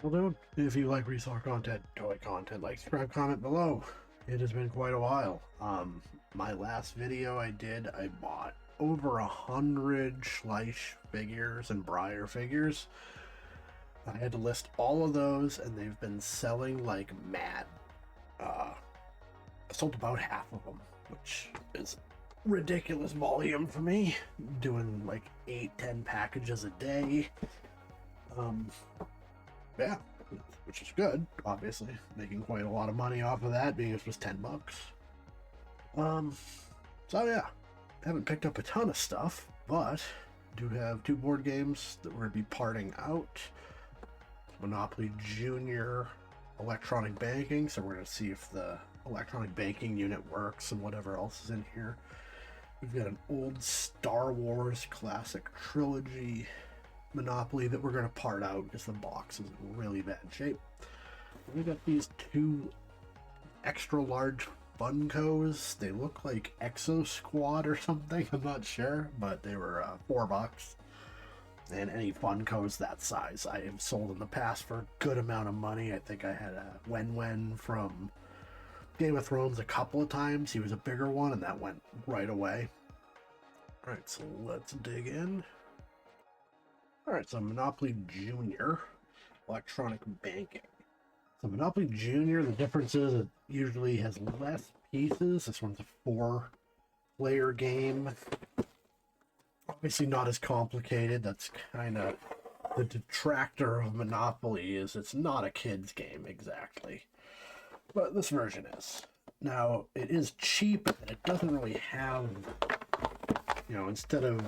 Well, dude, if you like reseller content, toy content, like, subscribe, comment below. It has been quite a while. My last video I bought over 100 Schleich figures and Briar figures. I had to list all of those, and they've been selling like mad. I sold about half of them, which is ridiculous volume for me. Doing like 8-10 packages a day. Yeah, which is good, obviously. Making quite a lot of money off of that, being it was 10 bucks. So yeah, haven't picked up a ton of stuff, but do have 2 board games that we're going to be parting out. Monopoly Junior electronic banking, so we're going to see if the electronic banking unit works and whatever else is in here. We've got an old Star Wars classic trilogy Monopoly that we're going to part out because the box is in really bad shape. We got these 2 extra large Funkos. They look like Exo Squad or something, I'm not sure, but they were $4. And any Funkos that size I have sold in the past for a good amount of money. I think I had a Wen from Game of Thrones a couple of times. He was a bigger one, and that went right away. Alright, so let's dig in. Alright, so Monopoly Junior electronic banking. So Monopoly Junior, the difference is it usually has less pieces. This one's a 4-player game. Obviously not as complicated. That's kind of the detractor of Monopoly, is it's not a kid's game exactly. But this version is. Now, it is cheap, and it doesn't really have, instead of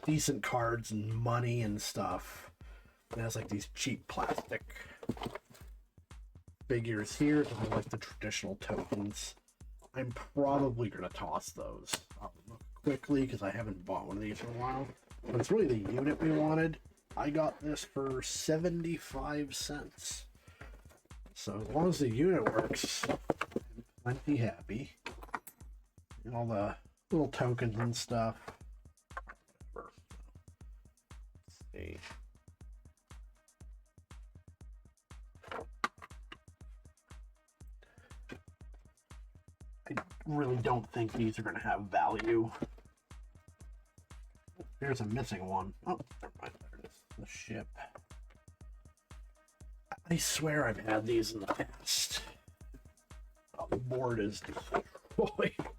decent cards and money and stuff, it has like these cheap plastic figures here. It doesn't like the traditional tokens. I'm probably going to toss those. I'll look quickly because I haven't bought one of these in a while. But it's really the unit we wanted. I got this for 75 cents. So as long as the unit works, I'm plenty happy. And all the little tokens and stuff. Whatever. Let's see. I really don't think these are going to have value. There's a missing one. Oh, never mind. There it is. The ship. I swear I've had these in the past. Oh, the board is destroyed.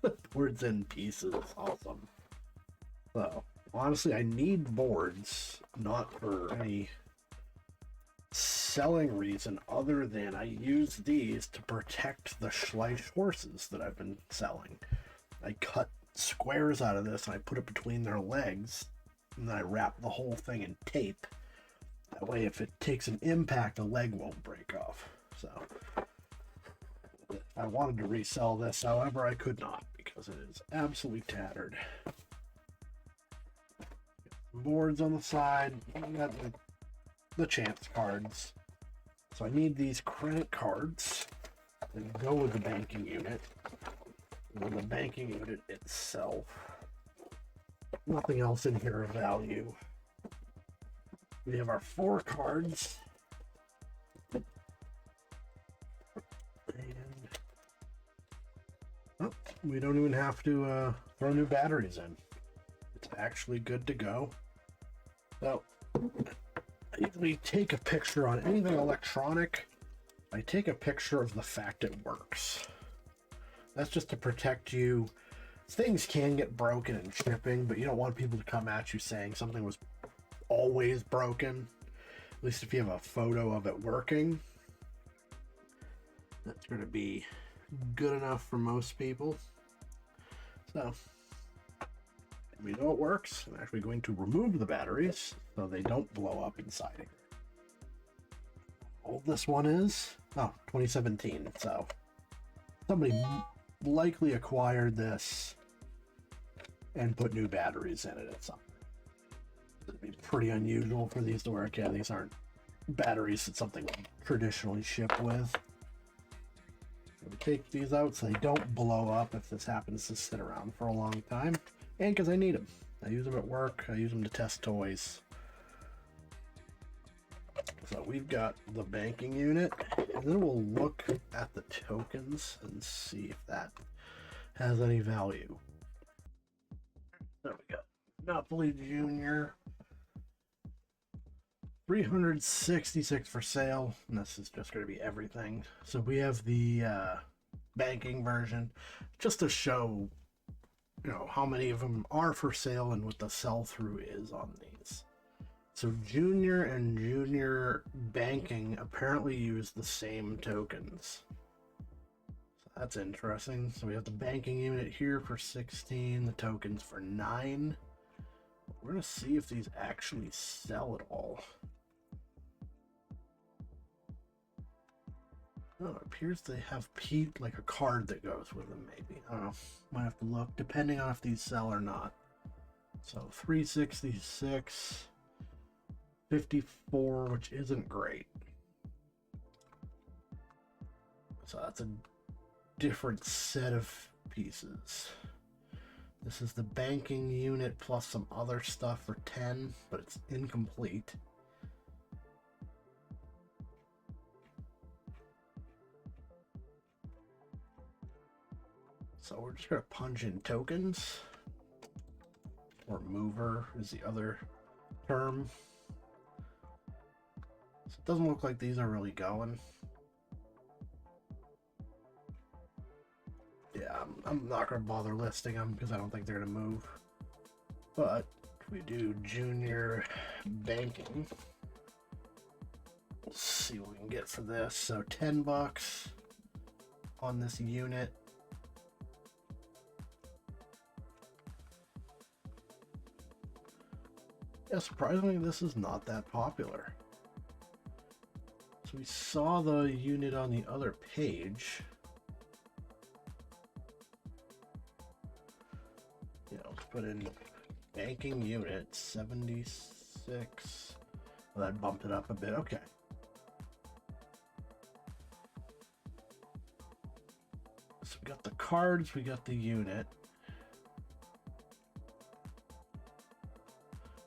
The board's in pieces. Awesome. So, honestly, I need boards, not for any selling reason other than I use these to protect the Schleich horses that I've been selling. I cut squares out of this and I put it between their legs, and then I wrap the whole thing in tape. That way if it takes an impact, the leg won't break off. So I wanted to resell this, however I could not because it is absolutely tattered. Boards on the side. I got the chance cards. So I need these credit cards that go with the banking unit. And the banking unit itself. Nothing else in here of value. We have our 4 cards. And we don't even have to throw new batteries in. It's actually good to go. So I usually take a picture on anything electronic. I take a picture of the fact it works. That's just to protect you. Things can get broken in shipping, but you don't want people to come at you saying something was always broken. At least if you have a photo of it working. That's going to be good enough for most people. So we know it works. I'm actually going to remove the batteries so they don't blow up inside here. How old this one is? Oh, 2017. So somebody likely acquired this and put new batteries in it at some point. It'd be pretty unusual for these to work. Yeah, these aren't batteries that something would traditionally ship with. So we take these out so they don't blow up if this happens to sit around for a long time. And because I need them. I use them at work. I use them to test toys. So we've got the banking unit, and then we'll look at the tokens and see if that has any value. There we go. Monopoly Junior. 366 for sale, and this is just going to be everything. So we have the banking version, just to show, how many of them are for sale and what the sell-through is on these. So Junior and Junior Banking apparently use the same tokens. So that's interesting. So we have the banking unit here for 16, the tokens for 9. We're going to see if these actually sell at all. Oh, it appears they have like a card that goes with them, maybe. I don't know. Might have to look, depending on if these sell or not. So 366, 54, which isn't great. So that's a different set of pieces. This is the banking unit plus some other stuff for 10, but it's incomplete. So we're just going to punch in tokens, or mover is the other term. So it doesn't look like these are really going. Yeah, I'm not going to bother listing them because I don't think they're going to move. But if we do Junior Banking, we'll see what we can get for this. So $10 on this unit. Yeah, surprisingly, this is not that popular. So we saw the unit on the other page. Yeah, let's put in banking unit 76. Well, that bumped it up a bit. Okay. So we got the cards, we got the unit.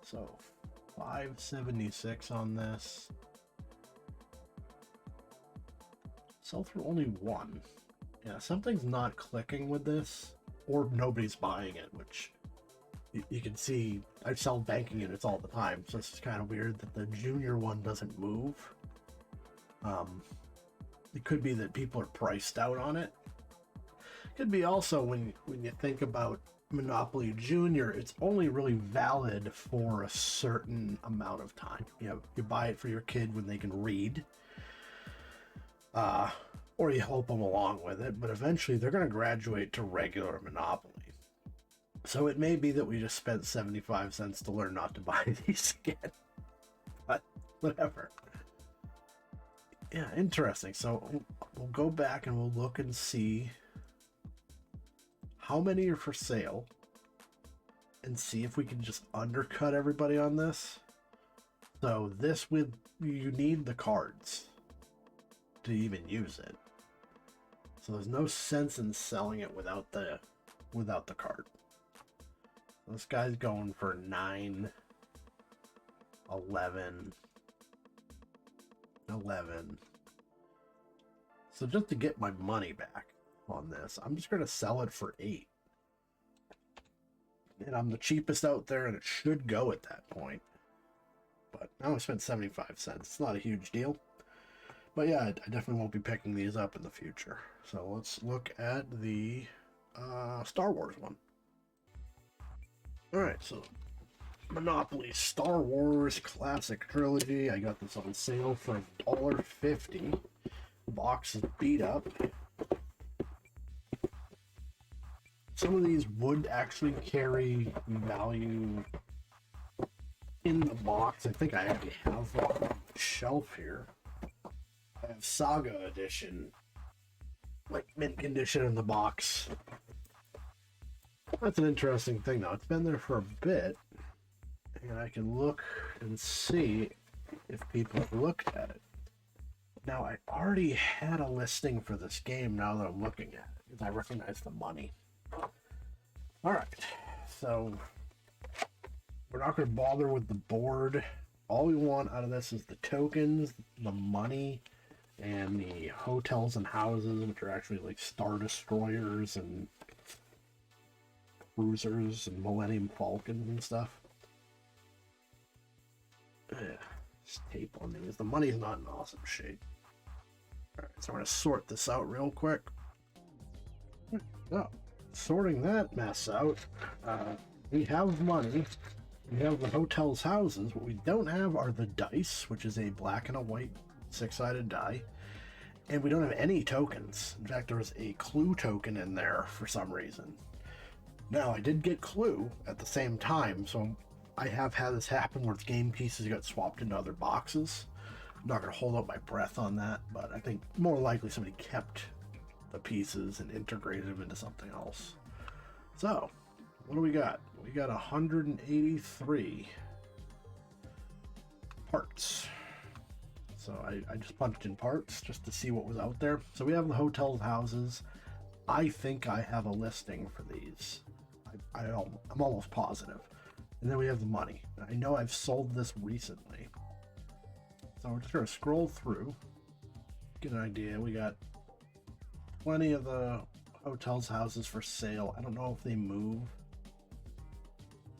So 576 on this. Sell through only 1. Yeah, something's not clicking with this, or nobody's buying it, which you can see. I sell banking units all the time, so it's kind of weird that the Junior one doesn't move. It could be that people are priced out on it. It could be also when you think about Monopoly Junior, it's only really valid for a certain amount of time. You buy it for your kid when they can read, or you help them along with it, but eventually they're going to graduate to regular Monopoly. So it may be that we just spent 75 cents to learn not to buy these again, but whatever. Yeah, interesting. So we'll go back and we'll look and see how many are for sale, and see if we can just undercut everybody on this. So this, you need the cards to even use it. So there's no sense in selling it without the card. This guy's going for 9, 11, 11. So just to get my money back on this, I'm just going to sell it for 8. And I'm the cheapest out there, and it should go at that point. But I only spent 75 cents. It's not a huge deal. But yeah, I definitely won't be picking these up in the future. So let's look at the Star Wars one. Alright, so Monopoly Star Wars Classic Trilogy. I got this on sale for $1.50. The box is beat up. Some of these would actually carry value in the box. I think I actually have one on the shelf here. I have Saga Edition, like mint condition in the box. That's an interesting thing though. It's been there for a bit, and I can look and see if people have looked at it. Now, I already had a listing for this game now that I'm looking at it, because I recognize the money. Alright, so we're not going to bother with the board All we want out of this is the tokens, the money, and the hotels and houses, which are actually like Star Destroyers and cruisers and Millennium Falcons and stuff. Just tape on these. The money's not in awesome shape. Alright, so I'm going to sort this out real quick. Oh, sorting that mess out. We have money. We have the hotel's houses. What we don't have are the dice, which is a black and a white six-sided die. And we don't have any tokens. In fact, there was a clue token in there for some reason. Now, I did get clue at the same time, so I have had this happen where the game pieces got swapped into other boxes. I'm not going to hold out my breath on that, but I think more likely somebody kept the pieces and integrated them into something else. So, what do we got? We got 183 parts. So I just punched in parts just to see what was out there. So we have the hotels, houses. I think I have a listing for these. I'm almost positive. And then we have the money. I know I've sold this recently. So we're just going to scroll through, get an idea. We got plenty of the hotels, houses for sale. I don't know if they move.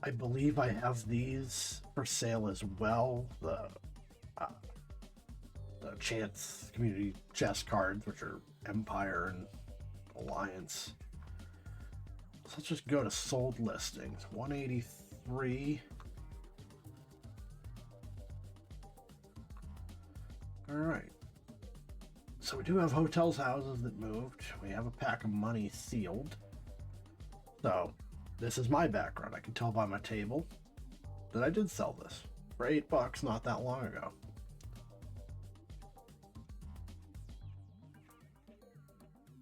I believe I have these for sale as well. The Chance Community Chest cards, which are Empire and Alliance. So let's just go to sold listings. 183. All right. So we do have hotels, houses that moved. We have a pack of money sealed. So this is my background. I can tell by my table that I did sell this for $8 not that long ago.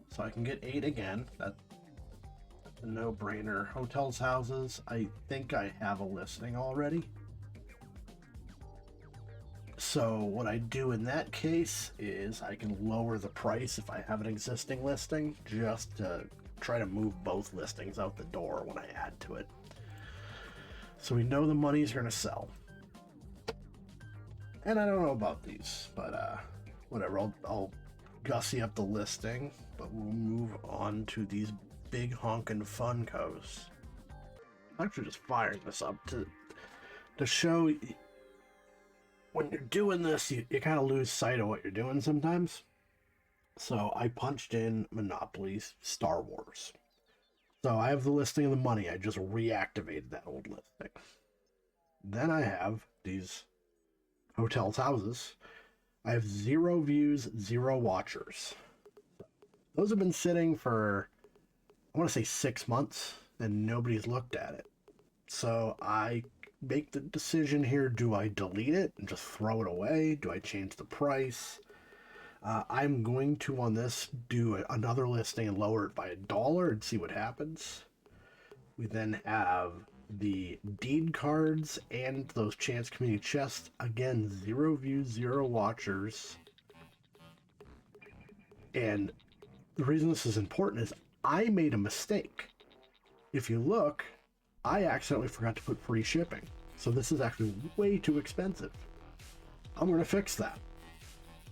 So I can get 8 again. That's a no-brainer. Hotels, houses. I think I have a listing already. So what I do in that case is I can lower the price if I have an existing listing, just to try to move both listings out the door when I add to it. So we know the money's going to sell. And I don't know about these, but whatever. I'll gussy up the listing, but we'll move on to these big honkin' Funkos. I'm actually just firing this up to show when you're doing this, you kind of lose sight of what you're doing sometimes. So I punched in Monopoly's Star Wars. So I have the listing of the money. I just reactivated that old listing. Then I have these hotels, houses. I have 0 views, 0 watchers. Those have been sitting for, I want to say 6 months, and nobody's looked at it. So I make the decision here, do I delete it and just throw it away? Do I change the price? I'm going to, on this, do another listing and lower it by $1 and see what happens. We then have the deed cards and those Chance Community chests. Again, 0 views, 0 watchers. And the reason this is important is I made a mistake. If you look, I accidentally forgot to put free shipping. So this is actually way too expensive. I'm going to fix that.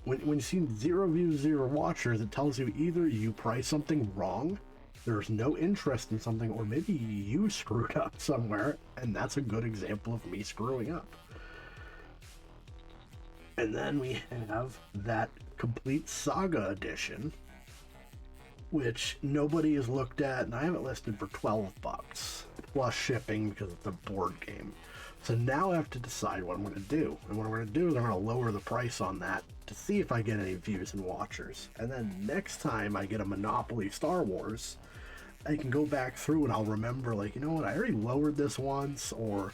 When you see 0 views, 0 watchers, it tells you either you price something wrong, there's no interest in something, or maybe you screwed up somewhere, and that's a good example of me screwing up. And then we have that complete Saga edition, which nobody has looked at, and I have it listed for $12 plus shipping because it's a board game. So now I have to decide what I'm going to do. And what I'm going to do is I'm going to lower the price on that to see if I get any views and watchers. And then next time I get a Monopoly Star Wars, I can go back through and I'll remember, like, you know what, I already lowered this once, or,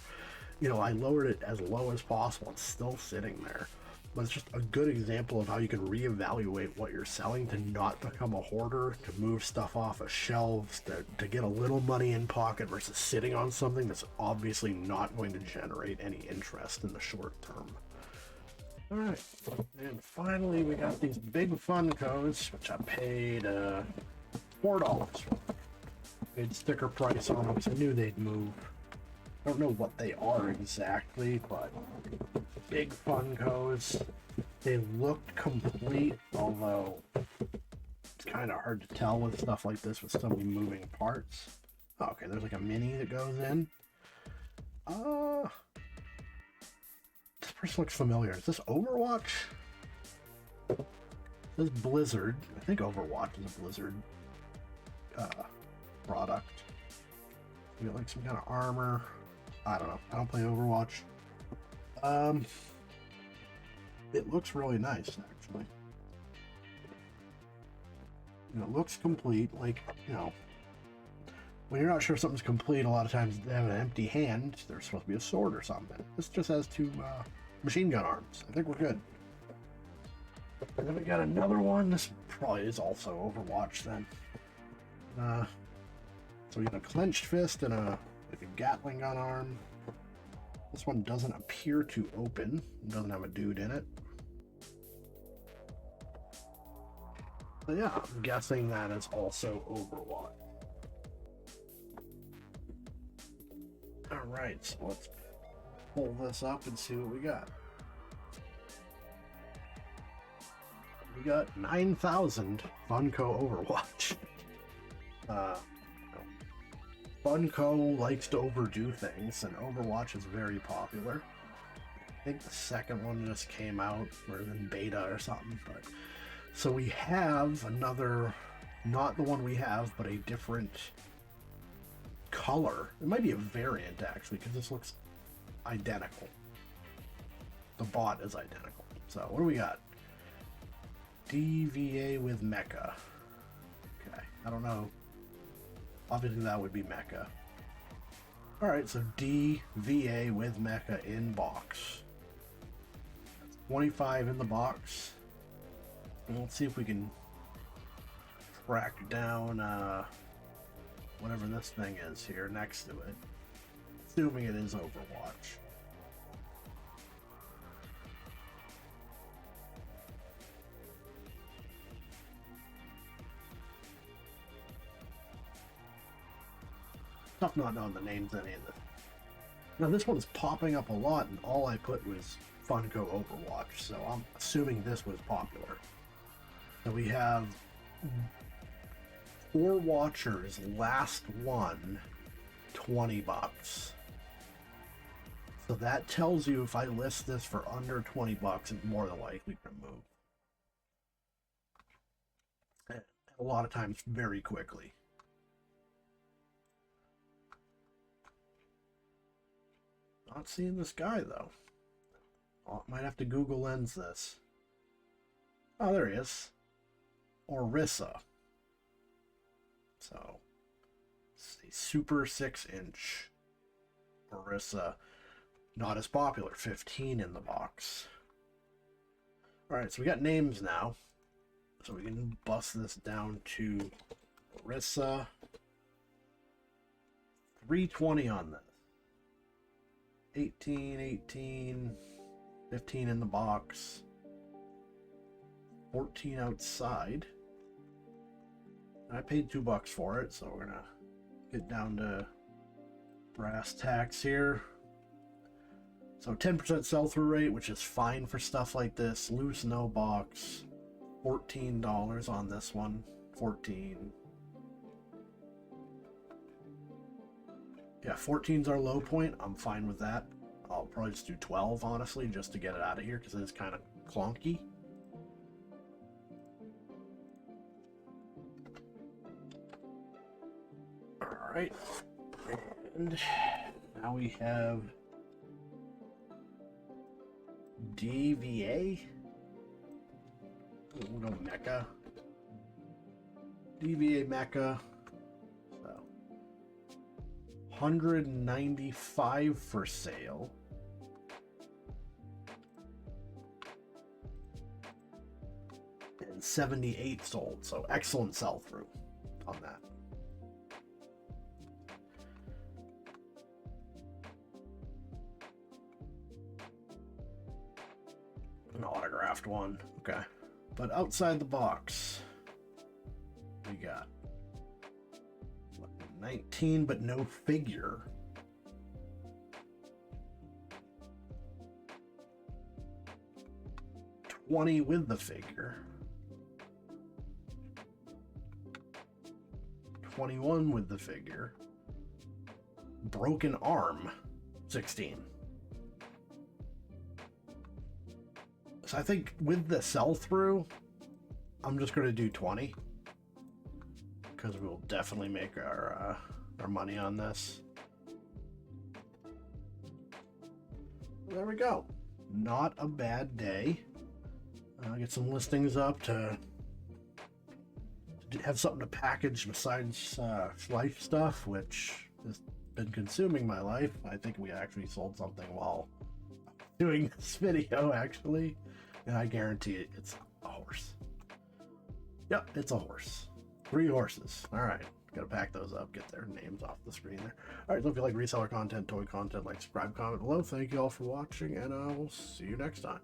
you know, I lowered it as low as possible. It's still sitting there. But it's just a good example of how you can reevaluate what you're selling to not become a hoarder, to move stuff off of shelves, to get a little money in pocket versus sitting on something that's obviously not going to generate any interest in the short term. All right, and finally we got these big Funkos, which I paid $4. Paid sticker price on them because I knew they'd move. I don't know what they are exactly, but big Funkos. They looked complete, although it's kind of hard to tell with stuff like this with so many moving parts. Oh, okay, there's like a mini that goes in. This person looks familiar. Is this Overwatch? This is Blizzard. I think Overwatch is a Blizzard product. You got like some kind of armor. I don't know. I don't play Overwatch. It looks really nice, actually. You know, it looks complete. Like, you know, when you're not sure something's complete, a lot of times they have an empty hand. There's supposed to be a sword or something. This just has two machine gun arms. I think we're good. And then we got another one. This probably is also Overwatch then. So we got a clenched fist and like a Gatling gun arm. This one doesn't appear to open. It doesn't have a dude in it. So yeah, I'm guessing that is also Overwatch. Alright, so let's pull this up and see what we got. We got 9,000 Funko Overwatch. Funko likes to overdo things, and Overwatch is very popular. I think the second one just came out, or in beta or something. But so we have another, not the one we have, but a different color. It might be a variant actually, because this looks identical. The bot is identical. So what do we got? DVA with mecha. Okay, I don't know. Obviously that would be mecha. Alright, so DVA with mecha in box. 25 in the box. And let's see if we can track down whatever this thing is here next to it. Assuming it is Overwatch. Tough not knowing the names of any of this. Now this one's popping up a lot, and all I put was Funko Overwatch, so I'm assuming this was popular. So we have 4 watchers, last one, 20 bucks. So that tells you if I list this for under 20 bucks, it's more than likely going to move. And a lot of times very quickly. Not seeing this guy though. Oh, might have to Google Lens this. Oh, there he is. Orisa. So, it's a super 6-inch Orisa. Not as popular. 15 in the box. Alright, so we got names now. So we can bust this down to Orisa. 320 on this. 18, 18, 15 in the box, 14 outside. I paid $2 for it, so we're gonna get down to brass tacks here. So 10% sell-through rate, which is fine for stuff like this. Loose, no box. $14 on this one. 14. Yeah, 14's our low point. I'm fine with that. I'll probably just do 12, honestly, just to get it out of here, because it's kind of clunky. Alright. And now we have DVA. We'll go Mecha. DVA Mecha. 195 for sale. And 78 sold, so excellent sell-through on that. An autographed one, okay. But outside the box, we got 19, but no figure. 20 with the figure. 21 with the figure. Broken arm, 16. So I think with the sell-through, I'm just going to do 20. Because we'll definitely make our money on this. There we go. Not a bad day. Get some listings up to have something to package besides life stuff, which has been consuming my life. I think we actually sold something while doing this video, actually. And I guarantee it's a horse. Yep, it's a horse. 3 horses. All right. Gotta pack those up, get their names off the screen there. All right, so if you like reseller content, toy content, like, subscribe, comment below. Thank you all for watching, and I will see you next time.